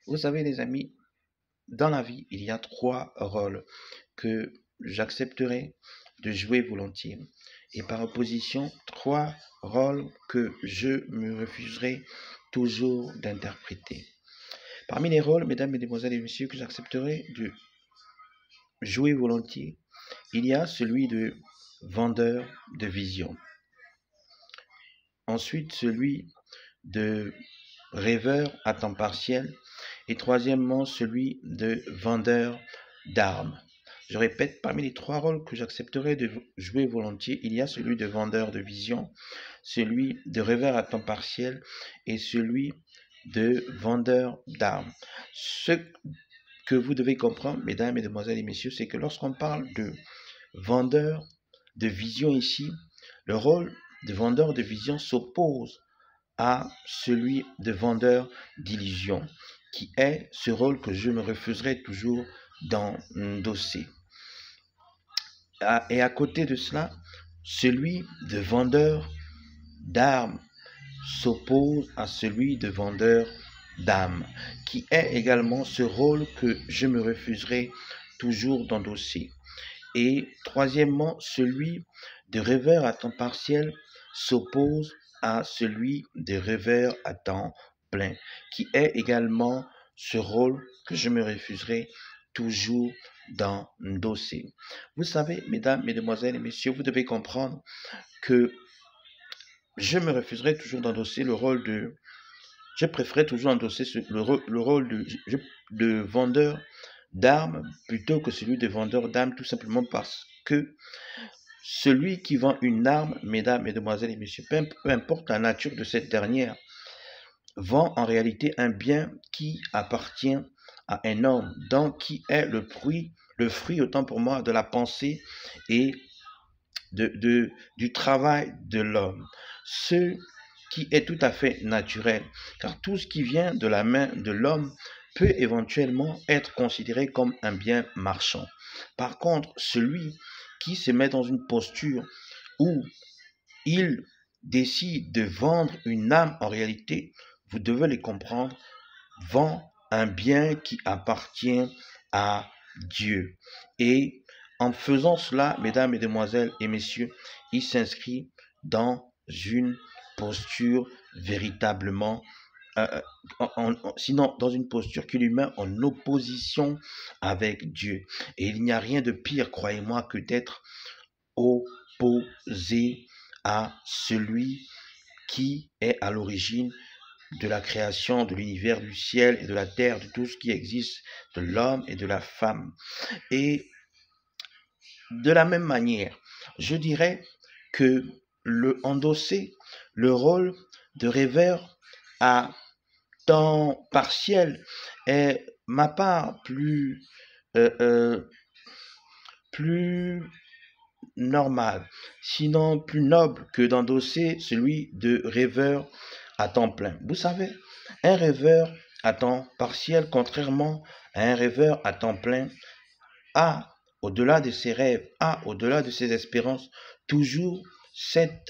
Vous savez, les amis, dans la vie, il y a trois rôles que j'accepterai de jouer volontiers. Et par opposition, trois rôles que je me refuserai toujours d'interpréter. Parmi les rôles, mesdames, mesdemoiselles et messieurs, que j'accepterai de jouer volontiers, il y a celui de vendeur de vision. Ensuite, celui de rêveur à temps partiel. Et troisièmement, celui de vendeur d'armes. Je répète, parmi les trois rôles que j'accepterai de jouer volontiers, il y a celui de vendeur de vision, celui de rêveur à temps partiel et celui de vendeur d'armes. Ce que vous devez comprendre, mesdames, mesdemoiselles et messieurs, c'est que lorsqu'on parle de vendeur de vision ici, le rôle de vendeur de vision s'oppose à celui de vendeur d'illusion, qui est ce rôle que je me refuserai toujours d'endosser. Et à côté de cela, celui de vendeur d'armes s'oppose à celui de vendeur d'âme, qui est également ce rôle que je me refuserai toujours d'endosser. Et troisièmement, celui de rêveur à temps partiel s'oppose à celui de rêveur à temps plein, qui est également ce rôle que je me refuserai toujours d'endosser. Vous savez, mesdames, mesdemoiselles et messieurs, vous devez comprendre que je me refuserai toujours d'endosser le rôle de... Je préférerais toujours endosser le rôle de vendeur d'armes plutôt que celui de vendeur d'armes, tout simplement parce que celui qui vend une arme, mesdames, mesdemoiselles et messieurs, peu importe la nature de cette dernière, vend en réalité un bien qui appartient à un homme, donc qui est le fruit autant pour moi de la pensée et du travail de l'homme. Ce qui est tout à fait naturel, car tout ce qui vient de la main de l'homme peut éventuellement être considéré comme un bien marchand. Par contre, celui qui se met dans une posture où il décide de vendre une âme, en réalité, vous devez les comprendre, vend un bien qui appartient à Dieu. Et en faisant cela, mesdames, mesdemoiselles et messieurs, il s'inscrit dans une posture véritablement, sinon dans une posture qui lui met en opposition avec Dieu. Et il n'y a rien de pire, croyez-moi, que d'être opposé à celui qui est à l'origine de la création, de l'univers, du ciel et de la terre, de tout ce qui existe, de l'homme et de la femme. Et de la même manière, je dirais que endosser le rôle de rêveur à temps partiel est ma part euh, euh, plus normal, sinon plus noble que d'endosser celui de rêveur à temps plein. Vous savez, un rêveur à temps partiel, contrairement à un rêveur à temps plein, a, au-delà de ses rêves, a, au-delà de ses espérances, toujours cette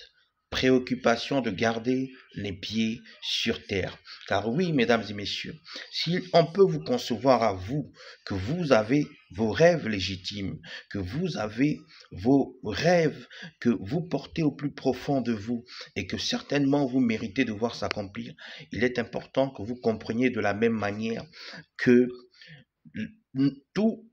préoccupation de garder les pieds sur terre. Car oui, mesdames et messieurs, si on peut vous concevoir à vous que vous avez vos rêves légitimes, que vous avez vos rêves que vous portez au plus profond de vous et que certainement vous méritez de voir s'accomplir, il est important que vous compreniez de la même manière que tout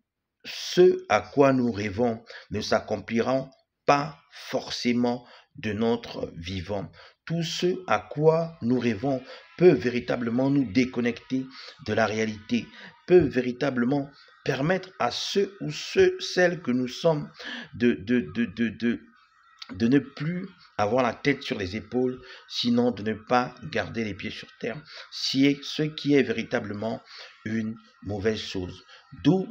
ce à quoi nous rêvons ne s'accomplira pas forcément de notre vivant. Tout ce à quoi nous rêvons peut véritablement nous déconnecter de la réalité, peut véritablement permettre à celles que nous sommes de ne plus avoir la tête sur les épaules, sinon de ne pas garder les pieds sur terre, ce qui est véritablement une mauvaise chose. D'où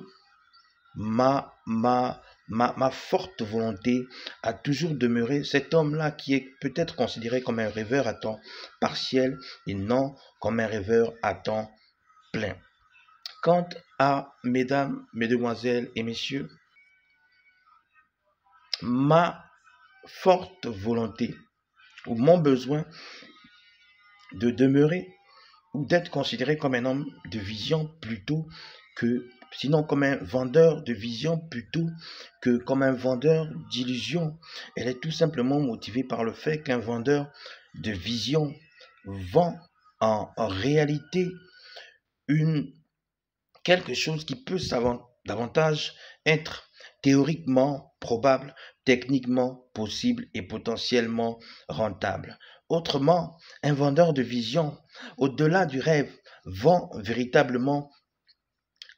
ma forte volonté à toujours demeurer cet homme-là qui est peut-être considéré comme un rêveur à temps partiel et non comme un rêveur à temps plein. Quant à mesdames, mesdemoiselles et messieurs, ma forte volonté ou mon besoin de demeurer ou d'être considéré comme un homme de vision plutôt que, sinon comme un vendeur de vision plutôt que comme un vendeur d'illusions. Elle est tout simplement motivée par le fait qu'un vendeur de vision vend en réalité une, quelque chose qui peut davantage être théoriquement probable, techniquement possible et potentiellement rentable. Autrement, un vendeur de vision, au-delà du rêve, vend véritablement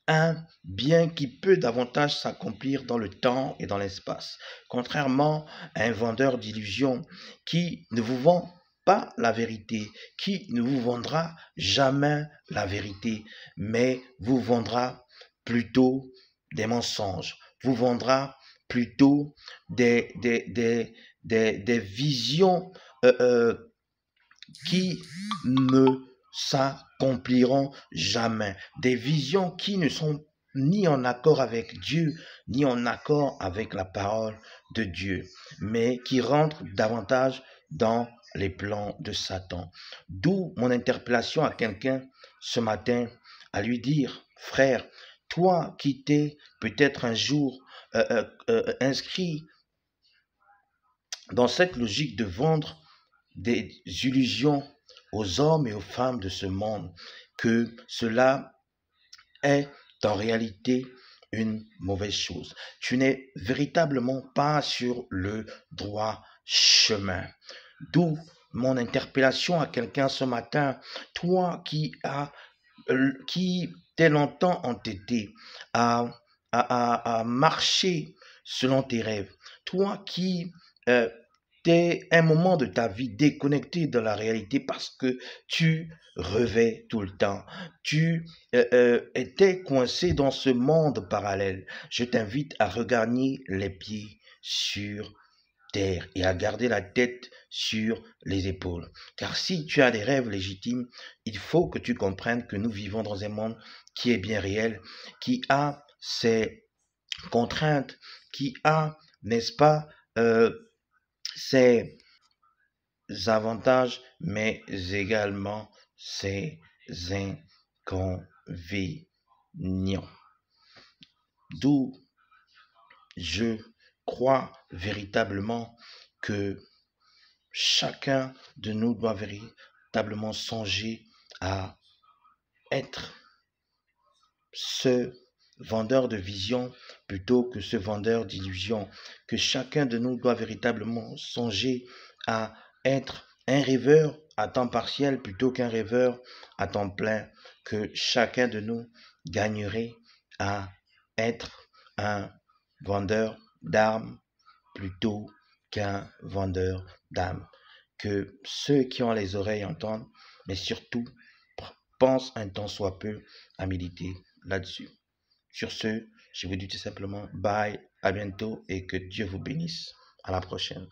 un bien qui peut davantage s'accomplir dans le temps et dans l'espace, contrairement à un vendeur d'illusions qui ne vous vend pas la vérité, qui ne vous vendra jamais la vérité, mais vous vendra plutôt des mensonges, vous vendra plutôt des visions euh, euh, qui ne s'accompliront jamais, des visions qui ne sont ni en accord avec Dieu, ni en accord avec la parole de Dieu, mais qui rentrent davantage dans les plans de Satan. D'où mon interpellation à quelqu'un ce matin, à lui dire, frère, toi qui t'es peut-être un jour inscrit dans cette logique de vendre des illusions aux hommes et aux femmes de ce monde, que cela est en réalité une mauvaise chose. Tu n'es véritablement pas sur le droit chemin. D'où mon interpellation à quelqu'un ce matin, toi qui t'es longtemps entêté à marcher selon tes rêves, toi qui euh, t'es un moment de ta vie déconnecté de la réalité parce que tu rêvais tout le temps, tu étais coincé dans ce monde parallèle. Je t'invite à regagner les pieds sur terre et à garder la tête sur les épaules. Car si tu as des rêves légitimes, il faut que tu comprennes que nous vivons dans un monde qui est bien réel, qui a ses contraintes, qui a, n'est-ce pas, ses avantages, mais également ses inconvénients. D'où je crois véritablement que chacun de nous doit véritablement songer à être ce vendeur de vision plutôt que ce vendeur d'illusions, que chacun de nous doit véritablement songer à être un rêveur à temps partiel plutôt qu'un rêveur à temps plein, que chacun de nous gagnerait à être un vendeur d'armes plutôt qu'un vendeur d'âmes. Que ceux qui ont les oreilles entendent, mais surtout pensent un tant soit peu à méditer là-dessus. Sur ce, je vous dis tout simplement bye, à bientôt et que Dieu vous bénisse. À la prochaine.